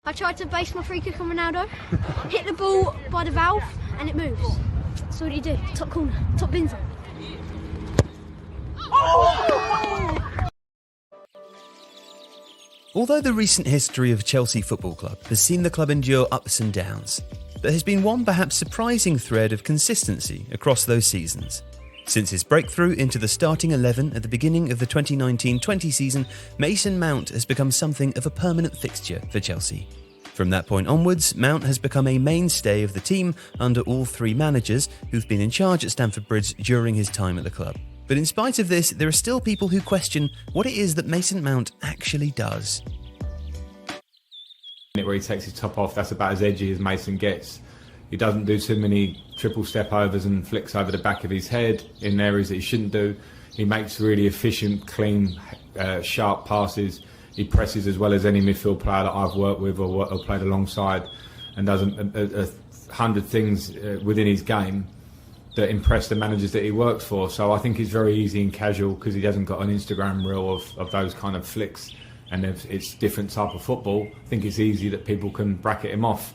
I tried to base my free kick on Ronaldo, hit the ball by the valve and it moves. So what do you do? Top corner, top bins. Although the recent history of Chelsea Football Club has seen the club endure ups and downs, there has been one perhaps surprising thread of consistency across those seasons. Since his breakthrough into the starting 11 at the beginning of the 2019-20 season, Mason Mount has become something of a permanent fixture for Chelsea. From that point onwards, Mount has become a mainstay of the team under all three managers who've been in charge at Stamford Bridge during his time at the club. But in spite of this, there are still people who question what it is that Mason Mount actually does. Where he takes his top off, that's about as edgy as Mason gets. He doesn't do too many triple step overs and flicks over the back of his head in areas that he shouldn't do. He makes really efficient, clean, sharp passes. He presses as well as any midfield player that I've worked with or played alongside, and does 100 things within his game that impress the managers that he works for. So I think it's very easy and casual because he hasn't got an Instagram reel of those kind of flicks, and it's different type of football. I think it's easy that people can bracket him off.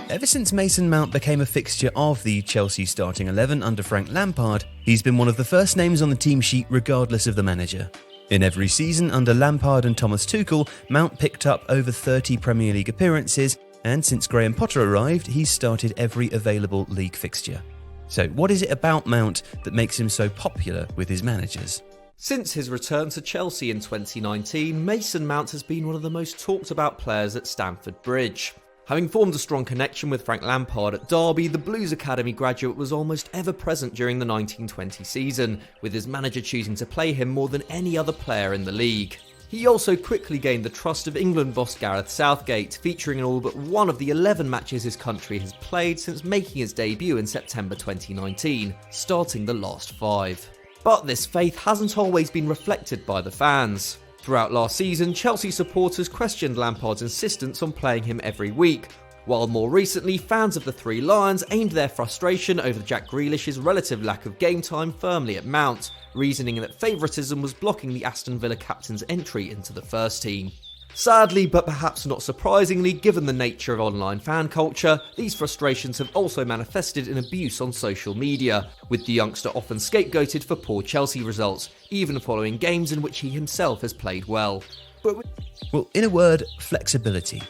Ever since Mason Mount became a fixture of the Chelsea starting 11 under Frank Lampard, he's been one of the first names on the team sheet regardless of the manager. In every season under Lampard and Thomas Tuchel, Mount picked up over 30 Premier League appearances, and since Graham Potter arrived, he's started every available league fixture. So what is it about Mount that makes him so popular with his managers? Since his return to Chelsea in 2019, Mason Mount has been one of the most talked about players at Stamford Bridge. Having formed a strong connection with Frank Lampard at Derby, the Blues Academy graduate was almost ever present during the 1920 season, with his manager choosing to play him more than any other player in the league. He also quickly gained the trust of England boss Gareth Southgate, featuring in all but one of the 11 matches his country has played since making his debut in September 2019, starting the last 5. But this faith hasn't always been reflected by the fans. Throughout last season, Chelsea supporters questioned Lampard's insistence on playing him every week, while more recently, fans of the Three Lions aimed their frustration over Jack Grealish's relative lack of game time firmly at Mount, reasoning that favouritism was blocking the Aston Villa captain's entry into the first team. Sadly, but perhaps not surprisingly, given the nature of online fan culture, these frustrations have also manifested in abuse on social media, with the youngster often scapegoated for poor Chelsea results, even following games in which he himself has played well. Well, in a word, flexibility.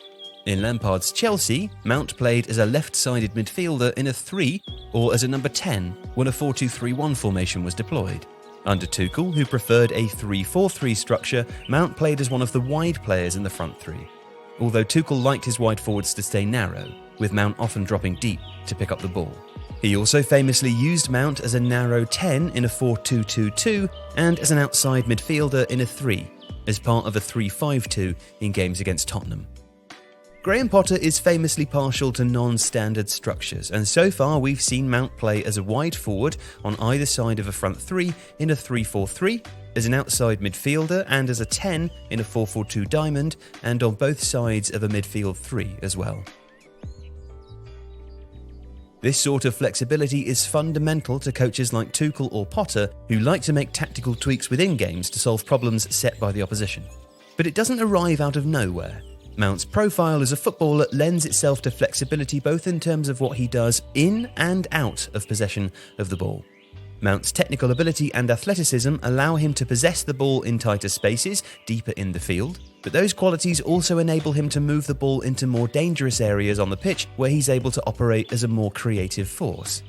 In Lampard's Chelsea, Mount played as a left-sided midfielder in a 3 or as a number 10 when a 4-2-3-1 formation was deployed. Under Tuchel, who preferred a 3-4-3 structure, Mount played as one of the wide players in the front 3. Although Tuchel liked his wide forwards to stay narrow, with Mount often dropping deep to pick up the ball. He also famously used Mount as a narrow 10 in a 4-2-2-2 and as an outside midfielder in a 3, as part of a 3-5-2 in games against Tottenham. Graham Potter is famously partial to non-standard structures, and so far we've seen Mount play as a wide forward on either side of a front 3 in a 3-4-3, as an outside midfielder and as a 10 in a 4-4-2 diamond, and on both sides of a midfield 3 as well. This sort of flexibility is fundamental to coaches like Tuchel or Potter, who like to make tactical tweaks within games to solve problems set by the opposition. But it doesn't arrive out of nowhere. Mount's profile as a footballer lends itself to flexibility both in terms of what he does in and out of possession of the ball. Mount's technical ability and athleticism allow him to possess the ball in tighter spaces, deeper in the field, but those qualities also enable him to move the ball into more dangerous areas on the pitch where he's able to operate as a more creative force.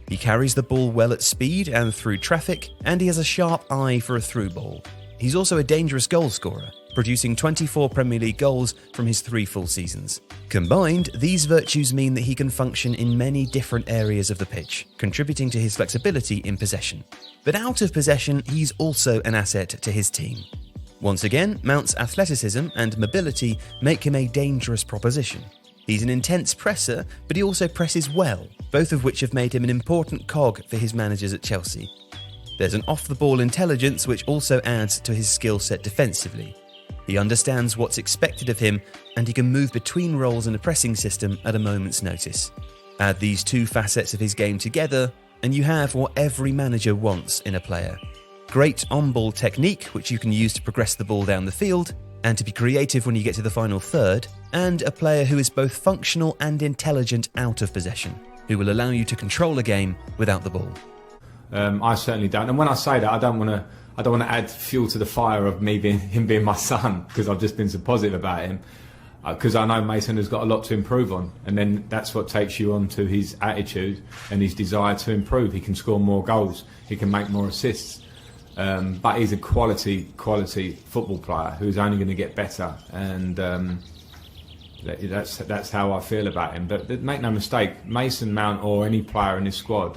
He carries the ball well at speed and through traffic, and he has a sharp eye for a through ball. He's also a dangerous goal scorer, producing 24 Premier League goals from his 3 full seasons. Combined, these virtues mean that he can function in many different areas of the pitch, contributing to his flexibility in possession. But out of possession, he's also an asset to his team. Once again, Mount's athleticism and mobility make him a dangerous proposition. He's an intense presser, but he also presses well, both of which have made him an important cog for his managers at Chelsea. There's an off-the-ball intelligence which also adds to his skill set defensively. He understands what's expected of him, and he can move between roles in a pressing system at a moment's notice. Add these 2 facets of his game together, and you have what every manager wants in a player. Great on-ball technique, which you can use to progress the ball down the field, and to be creative when you get to the final third, and a player who is both functional and intelligent out of possession, who will allow you to control a game without the ball. I certainly don't. And when I say that, I don't want to add fuel to the fire of him being my son, because I've just been so positive about him. Because I know Mason has got a lot to improve on, and then that's what takes you on to his attitude and his desire to improve. He can score more goals, he can make more assists, but he's a quality football player who's only going to get better, and that's how I feel about him. But make no mistake, Mason Mount or any player in this squad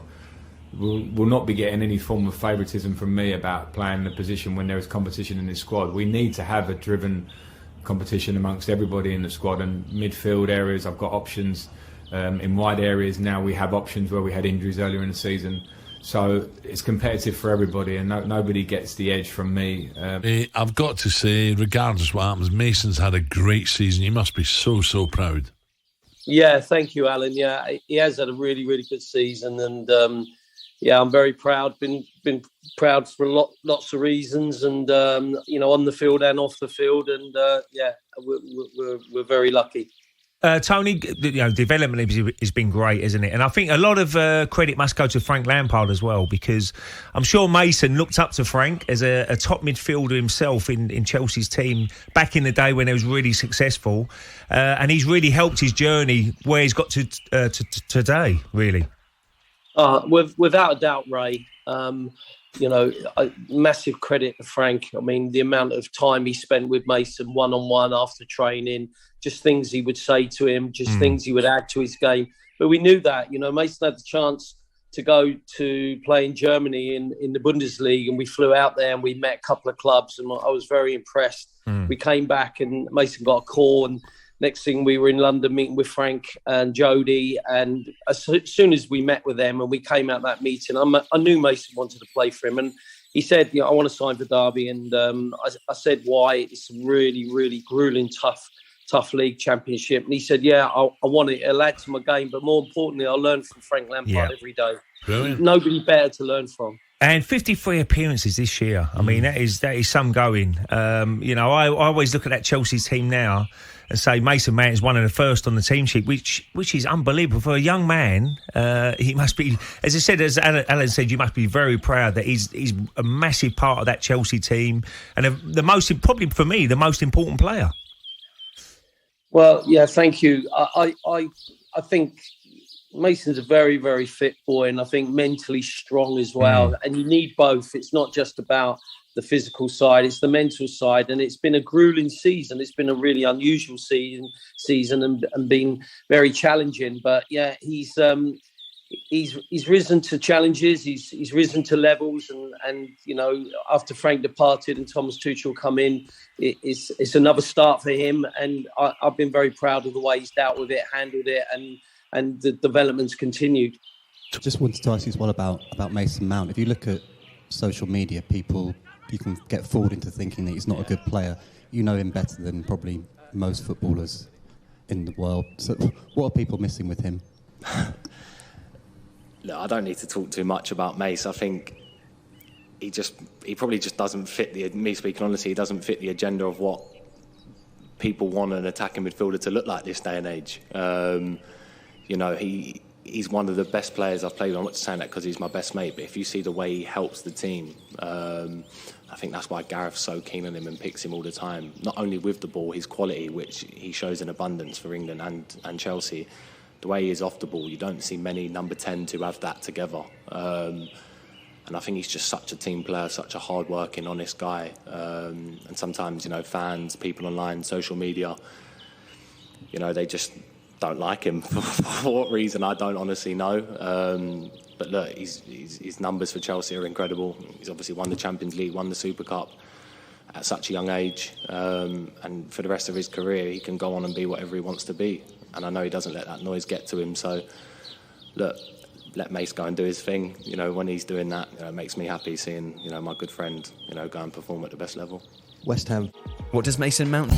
will not be getting any form of favouritism from me about playing the position when there is competition in this squad. We need to have a driven competition amongst everybody in the squad, and midfield areas I've got options, in wide areas now we have options where we had injuries earlier in the season, so it's competitive for everybody, and nobody gets the edge from me. I've got to say, regardless of what happens, Mason's had a great season. You must be so proud. Yeah, thank you, Alan. Yeah, he has had a really good season, and yeah, I'm very proud. Been proud for lots of reasons, and on the field and off the field, and yeah, we're very lucky. Tony, development has been great, isn't it? And I think a lot of credit must go to Frank Lampard as well, because I'm sure Mason looked up to Frank as a top midfielder himself in Chelsea's team back in the day when it was really successful, and he's really helped his journey where he's got to today, really. Without a doubt, Ray. Massive credit to Frank. I mean, the amount of time he spent with Mason one-on-one after training, just things he would say to him, just things he would add to his game. But we knew that, Mason had the chance to go to play in Germany in the Bundesliga, and we flew out there and we met a couple of clubs, and I was very impressed. We came back and Mason got a call, and next thing we were in London meeting with Frank and Jody, and as soon as we met with them and we came out that meeting, I knew Mason wanted to play for him, and he said, I want to sign for Derby, and I said, why? It's a really grueling, tough league championship, and he said, I want it. It'll add to my game, but more importantly, I'll learn from Frank Lampard every day. Brilliant. Nobody better to learn from. And 53 appearances this year. I mean, that is some going. I always look at that Chelsea team now and say Mason Mount is one of the first on the team sheet, which is unbelievable for a young man. He must be, as I said, as Alan said, you must be very proud that he's a massive part of that Chelsea team, and probably for me, the most important player. Well, yeah, thank you. I think Mason's a very fit boy, and I think mentally strong as well. And you need both. It's not just about the physical side, it's the mental side, and it's been a grueling season. It's been a really unusual season and been very challenging. But yeah, he's risen to challenges. He's risen to levels, and after Frank departed and Thomas Tuchel come in, it's another start for him. And I've been very proud of the way he's dealt with it, handled it, and the development's continued. Just wanted to ask you as well about Mason Mount. If you look at social media, you can get fooled into thinking that he's not a good player. You know him better than probably most footballers in the world. So what are people missing with him? Look, I don't need to talk too much about Mace. I think he probably just doesn't fit me speaking honestly, he doesn't fit the agenda of what people want an attacking midfielder to look like this day and age. He's one of the best players I've played with. I'm not just saying that because he's my best mate, but if you see the way he helps the team, I think that's why Gareth's so keen on him and picks him all the time. Not only with the ball, his quality, which he shows in abundance for England and Chelsea. The way he is off the ball, you don't see many number 10 to have that together. And I think he's just such a team player, such a hard-working, honest guy. And sometimes, fans, people online, social media, they just don't like him. For what reason, I don't honestly know. But look, his numbers for Chelsea are incredible. He's obviously won the Champions League, won the Super Cup at such a young age. And for the rest of his career, he can go on and be whatever he wants to be. And I know he doesn't let that noise get to him. So, look, let Mace go and do his thing. When he's doing that, it makes me happy seeing, my good friend, go and perform at the best level. West Ham. What does Mason Mount